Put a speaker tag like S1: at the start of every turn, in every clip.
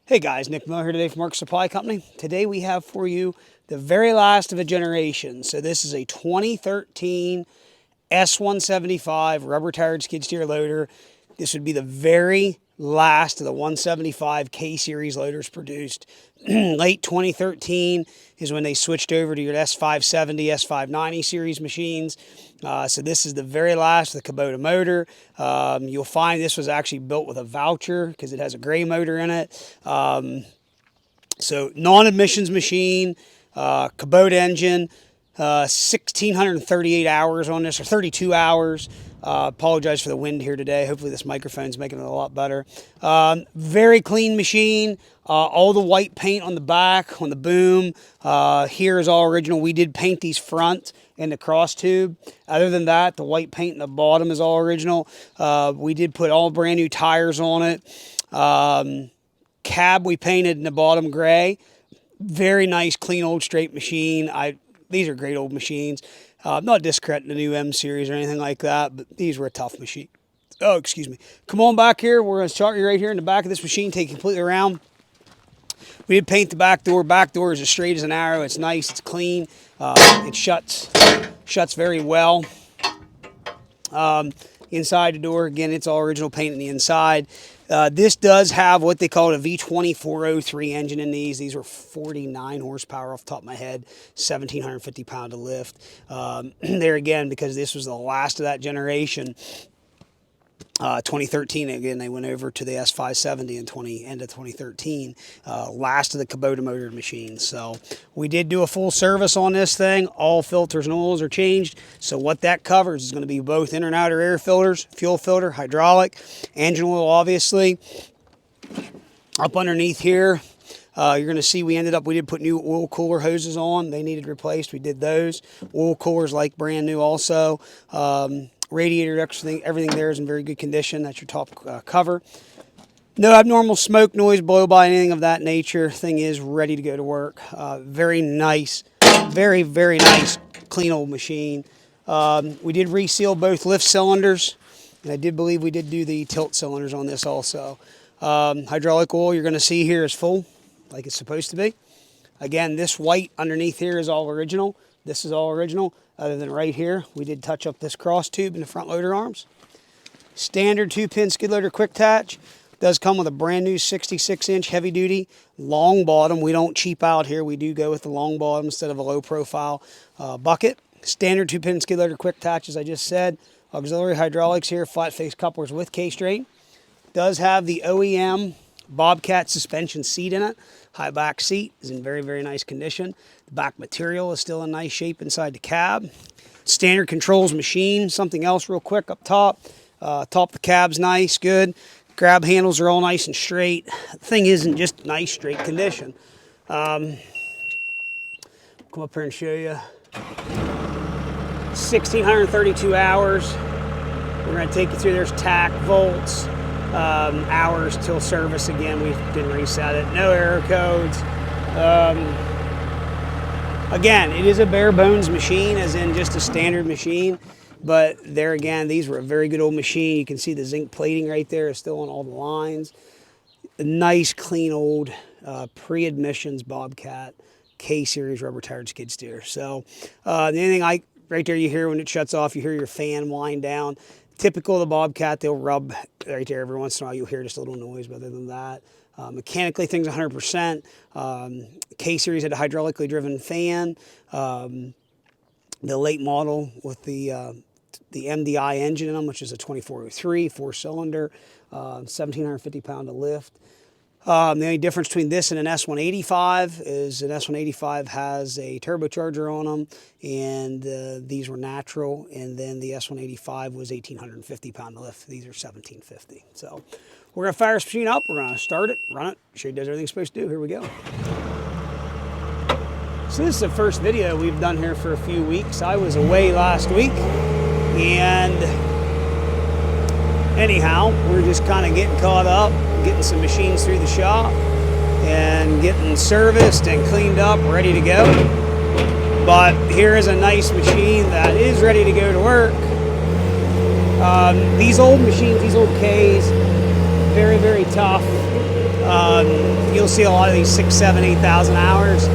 S1: Hey guys, Nick Miller here today from Mark Supply Company. Today we have for you the very last of a generation. So this is a 2013 S175 rubber tired skid steer loader. This would be the very last of the 175 K series loaders produced. Late 2013 is when they switched over to your S570, S590 series machines. So this is the very last of the Kubota motor. You'll find this was actually built with a voucher because it has a gray motor in it. So non-emissions machine, Kubota engine, 1,638 hours on this, or 32 hours. Apologize for the wind here today. Hopefully this microphone's making it a lot better. Very clean machine. All the white paint on the back, on the boom. Here is all original. We did paint these front and the cross tube. Other than that, the white paint in the bottom is all original. We did put all brand new tires on it. Cab we painted in the bottom gray. Very nice, clean, old, straight machine. These are great old machines. I'm not discrediting the new M series or anything like that, but these were a tough machine. Oh, excuse me. Come on back here. We're going to start you right here in the back of this machine, take you completely around. We did paint the back door. Back door is as straight as an arrow. It's nice. It's clean. It shuts very well. Inside the door, again, it's all original paint on the inside. This does have what they call a V20 403 engine in these. These were 49 horsepower off the top of my head, 1,750 pound of lift. There again, because this was the last of that generation, 2013, again, they went over to the S570 in end of 2013, last of the Kubota motor machines. So we did do a full service on this thing. All filters and oils are changed. So what that covers is going to be both inner and outer air filters, fuel filter, hydraulic, engine oil, obviously. Up underneath here, you're going to see we did put new oil cooler hoses on. They needed replaced. We did those. Oil coolers like brand new also. Radiator, everything there is in very good condition. That's your top cover. No abnormal smoke, noise, blow by, anything of that nature. Thing is ready to go to work. Very nice, very, very nice, clean old machine. We did reseal both lift cylinders, and I did believe we did do the tilt cylinders on this also. Hydraulic oil you're going to see here is full, like it's supposed to be. Again, this white underneath here is all original. This is all original. Other than right here, we did touch up this cross tube in the front loader arms. Standard 2-pin skid loader quick attach. Does come with a brand new 66-inch heavy duty long bottom. We don't cheap out here. We do go with the long bottom instead of a low profile bucket. Standard 2-pin skid loader quick attach, as I just said. Auxiliary hydraulics here, flat face couplers with K-straight. Does have the OEM Bobcat suspension seat in it. High back seat is in very, very nice condition. The back material is still in nice shape inside the cab. Standard controls machine. Something else real quick up top. Top of the cab's nice, good. Grab handles are all nice and straight. The thing isn't just nice, straight condition. Come up here and show you. 1,632 hours. We're going to take you through. There's tack, volts, hours till service. Again, we didn't reset it. No error codes. Again, it is a bare bones machine, as in just a standard machine. But there again, these were a very good old machine. You can see the zinc plating right there is still on all the lines. A nice, clean old pre-admissions Bobcat K-series rubber tired skid steer. So the only thing right there you hear when it shuts off, you hear your fan wind down. Typical of the Bobcat, they'll rub right there every once in a while. You'll hear just a little noise, but other than that, mechanically things 100%. K-series had a hydraulically driven fan. The late model with the MDI engine in them, which is a 2403, 4-cylinder, 1,750 pound of lift. The only difference between this and an S185 is an S185 has a turbocharger on them, and these were natural, and then the S185 was 1,850 pound of lift. These are 1,750. So we're going to fire this machine up. We're going to start it, run it, show you it does everything it's supposed to do. Here we go. So this is the first video we've done here for a few weeks. I was away last week, and anyhow, we're just kind of getting caught up, getting some machines through the shop, and getting serviced and cleaned up, ready to go. But here is a nice machine that is ready to go to work. These old machines, these old Ks, very, very tough. You you'll see a lot of these 6, 7, 8,000 hours.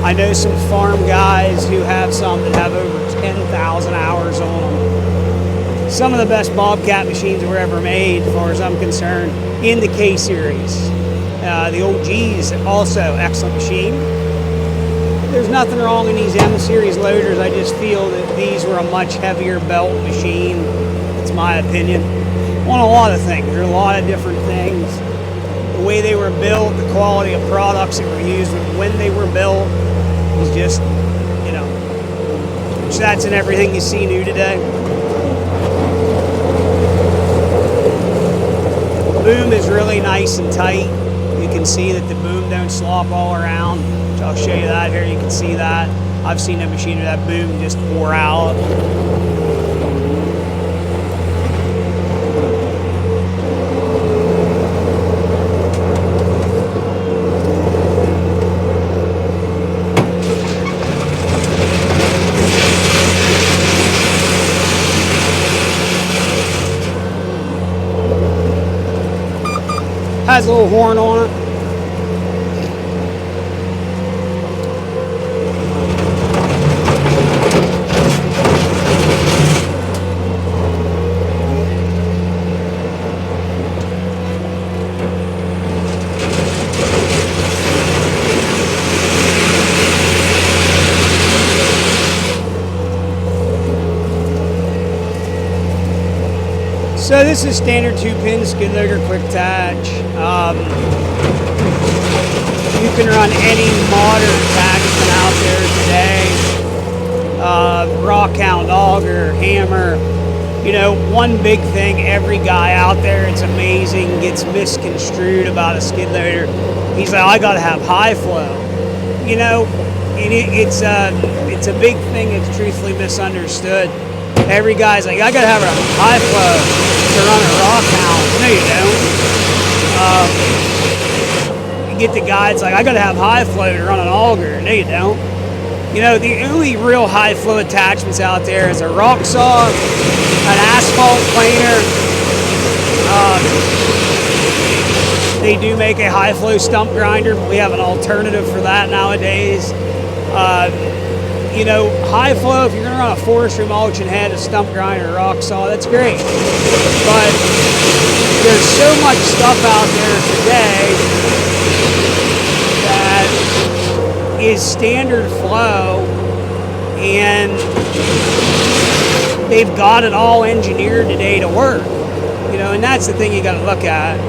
S1: I know some farm guys who have some that have over 10,000 hours on them. Some of the best Bobcat machines that were ever made, as far as I'm concerned, in the K series. The old G's, also excellent machine. There's nothing wrong in these M series loaders. I just feel that these were a much heavier belt machine. It's my opinion. On a lot of things. There are a lot of different things. The way they were built, the quality of products that were used, when they were built, was just, you know, which that's in everything you see new today. The boom is really nice and tight. You can see that the boom don't slop all around. So I'll show you that here. You can see that. I've seen a machine where that boom just wore out. Has a little horn on it. So this is standard 2-pin skid loader quick attach. You can run any modern attachment out there today. Rock hound, auger, hammer. You know, one big thing, every guy out there, it's amazing, gets misconstrued about a skid loader. He's like, I gotta have high flow. You know, and it's a big thing that's truthfully misunderstood. Every guy's like, I gotta have a high flow to run a rock hound. No, you don't. You get the guy that's like, I gotta have high flow to run an auger. No, you don't. You know, the only real high flow attachments out there is a rock saw, an asphalt planer. They do make a high flow stump grinder, but we have an alternative for that nowadays. You know, high flow, if you're going to run a forestry mulch and head, a stump grinder, a rock saw, that's great. But there's so much stuff out there today that is standard flow, and they've got it all engineered today to work. You know, and that's the thing you got to look at.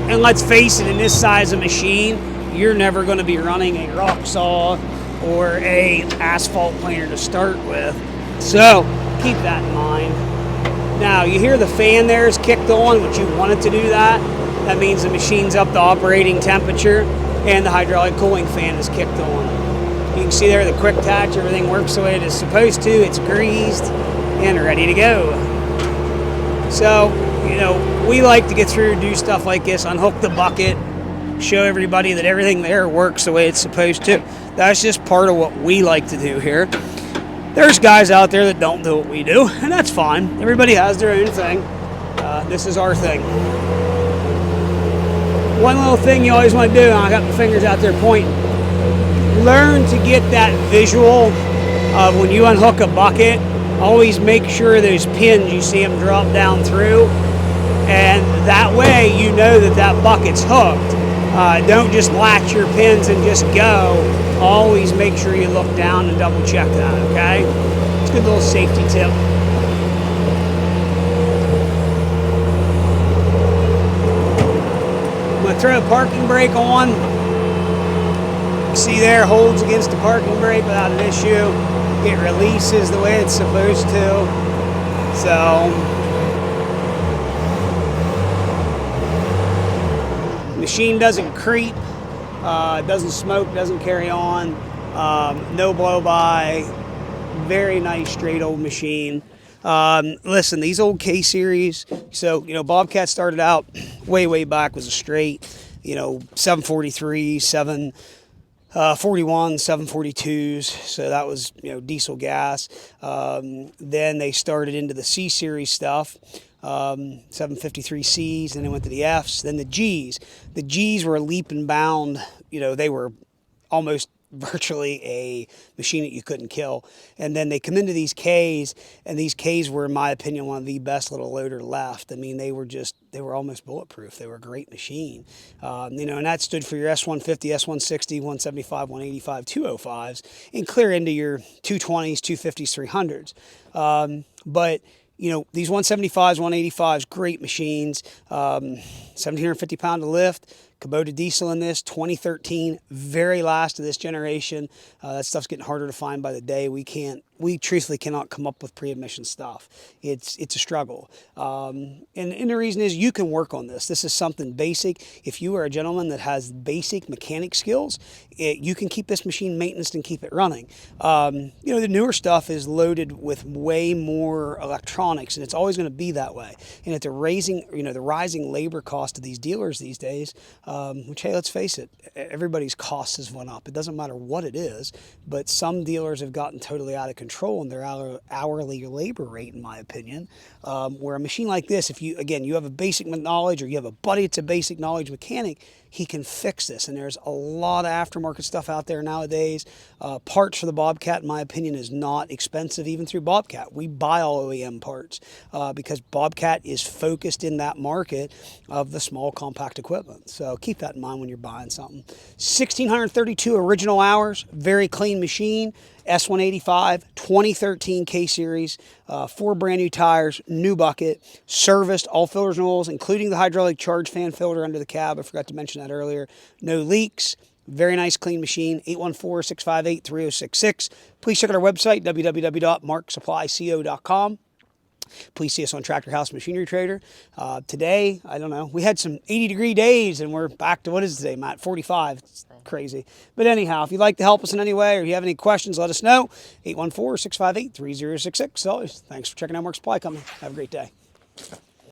S1: And let's face it, in this size of machine, you're never going to be running a rock saw or a asphalt planer to start with. So keep that in mind. Now you hear the fan there is kicked on, which you want it to do that. That means the machine's up to operating temperature and the hydraulic cooling fan is kicked on. You can see there the quick attach, everything works the way it is supposed to. It's greased and ready to go. So, you know, we like to get through and do stuff like this, unhook the bucket, show everybody that everything there works the way it's supposed to. That's just part of what we like to do here. There's guys out there that don't do what we do, and that's fine. Everybody has their own thing. This is our thing. One little thing you always want to do, and I got my fingers out there pointing, learn to get that visual of when you unhook a bucket. Always make sure those pins, you see them drop down through, and that way you know that that bucket's hooked. Don't just latch your pins and just go. Always make sure you look down and double check that, okay? It's a good little safety tip. I'm gonna throw a parking brake on. You see there, holds against the parking brake without an issue. It releases the way it's supposed to. So, machine doesn't creep, doesn't smoke, doesn't carry on, no blow by, very nice straight old machine. Listen, these old K series, so, you know, Bobcat started out way back was a straight, you know, 743, 741, 742s, so that was, you know, diesel gas. Then they started into the C series stuff. 753Cs, then they went to the Fs, then the Gs. The Gs were leap and bound. They were almost virtually a machine that you couldn't kill. And then they come into these Ks, and these Ks were, in my opinion, one of the best little loader left. I mean, they were almost bulletproof. They were a great machine. And that stood for your S150, S160, 175, 185, 205s, and clear into your 220s, 250s, 300s. But these 175s, 185s, great machines, 1,750 pound of lift. Kubota diesel in this, 2013, very last of this generation. That stuff's getting harder to find by the day. We truthfully cannot come up with pre-emission stuff. It's a struggle. And the reason is you can work on this. This is something basic. If you are a gentleman that has basic mechanic skills, you can keep this machine maintenance and keep it running. The newer stuff is loaded with way more electronics, and it's always going to be that way. And at the rising labor cost of these dealers these days, which, hey, let's face it, everybody's costs has went up. It doesn't matter what it is, but some dealers have gotten totally out of control in their hourly labor rate, in my opinion. Where a machine like this, if you have a basic knowledge, or you have a buddy that's a basic knowledge mechanic, he can fix this. And there's a lot of aftermarket stuff out there nowadays. Parts for the Bobcat, in my opinion, is not expensive, even through Bobcat. We buy all OEM parts because Bobcat is focused in that market of the small compact equipment. So keep that in mind when you're buying something. 1,632 original hours, very clean machine. S185, 2013 K-Series, 4 brand new tires, new bucket, serviced, all filters and oils, including the hydraulic charge fan filter under the cab. I forgot to mention that earlier. No leaks. Very nice, clean machine. 814-658-3066. Please check out our website, www.marksupplyco.com. Please see us on Tractor House Machinery Trader. Today, I don't know, we had some 80-degree days, and we're back to, what is it today, Matt? 45. It's crazy. But anyhow, if you'd like to help us in any way, or if you have any questions, let us know. 814-658-3066. Always, thanks for checking out Mark Supply Company. Have a great day.